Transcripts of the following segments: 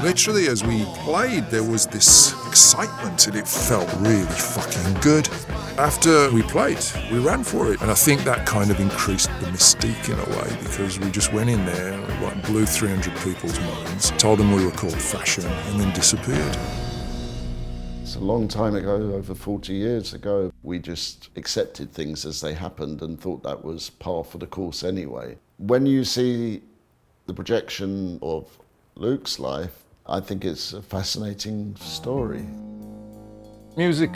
Literally, as we played, there was this excitement and it felt really fucking good. After we played, we ran for it. And I think that kind of increased the mystique in a way, because we just went in there and blew 300 people's minds, told them we were called Fàshiön, and then disappeared. It's a long time ago, over 40 years ago. We just accepted things as they happened and thought that was par for the course anyway. When you see the projection of Luke's life, I think it's a fascinating story. Music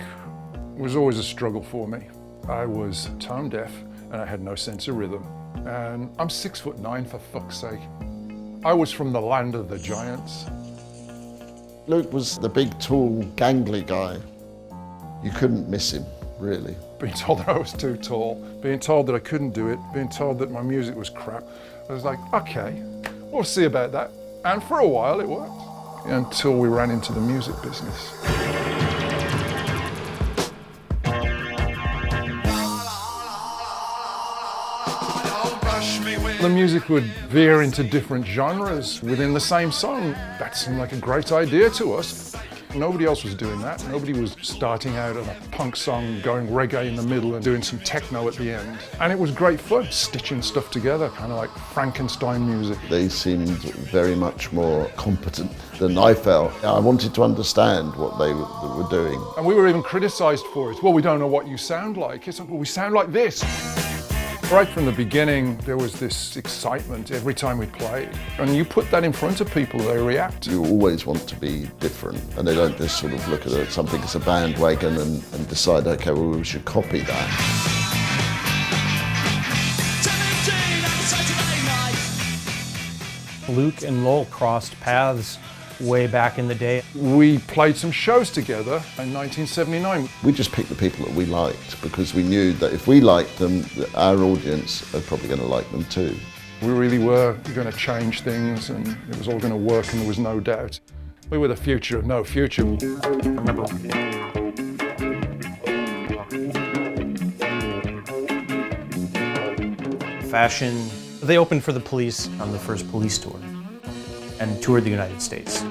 was always a struggle for me. I was tone deaf and I had no sense of rhythm. And I'm 6'9", for fuck's sake. I was from the land of the giants. Luke was the big, tall, gangly guy. You couldn't miss him, really. Being told that I was too tall, being told that I couldn't do it, being told that my music was crap. I was like, okay, we'll see about that. And for a while it worked, until we ran into the music business. The music would veer into different genres within the same song. That seemed like a great idea to us. Nobody else was doing that. Nobody was starting out on a punk song, going reggae in the middle and doing some techno at the end. And it was great fun, stitching stuff together, kind of like Frankenstein music. They seemed very much more competent than I felt. I wanted to understand what they were doing. And we were even criticised for it. Well, we don't know what you sound like. It's like, well, we sound like this. Right from the beginning, there was this excitement every time we played. And you put that in front of people, they react. You always want to be different, and they don't just sort of look at something as a bandwagon and decide, okay, well, we should copy that. Luke and Lowell crossed paths way back in the day. We played some shows together in 1979. We just picked the people that we liked because we knew that if we liked them, our audience are probably going to like them too. We really were going to change things and it was all going to work, and there was no doubt. We were the future of no future. Remember, Fàshiön, they opened for the Police on the first Police tour and toured the United States.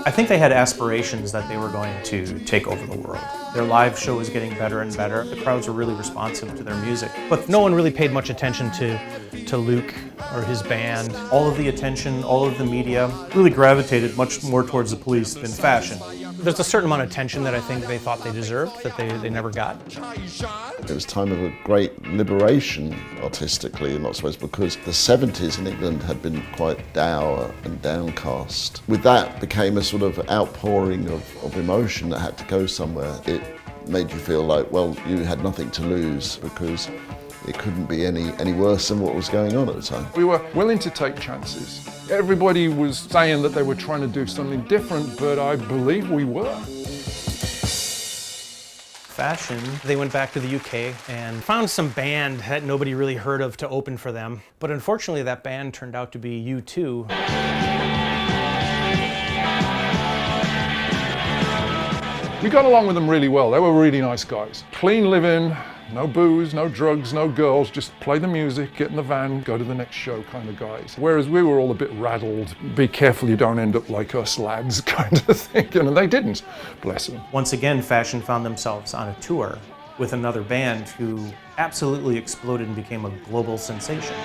I think they had aspirations that they were going to take over the world. Their live show was getting better and better. The crowds were really responsive to their music. But no one really paid much attention to Luke or his band. All of the attention, all of the media really gravitated much more towards the Police than Fàshiön. There's a certain amount of attention that I think they thought they deserved that they never got. It was a time of a great liberation artistically, and not supposed, because the 70s in England had been quite dour and downcast. With that became a sort of outpouring of emotion that had to go somewhere. It made you feel like, well, you had nothing to lose because it couldn't be any worse than what was going on at the time. We were willing to take chances. Everybody was saying that they were trying to do something different, but I believe we were. Fàshiön, they went back to the UK and found some band that nobody really heard of to open for them. But unfortunately, that band turned out to be U2. We got along with them really well. They were really nice guys. Clean living, no booze, no drugs, no girls, just play the music, get in the van, go to the next show kind of guys. Whereas we were all a bit rattled, be careful you don't end up like us lads kind of thing, and they didn't, bless them. Once again, Fàshiön found themselves on a tour with another band who absolutely exploded and became a global sensation.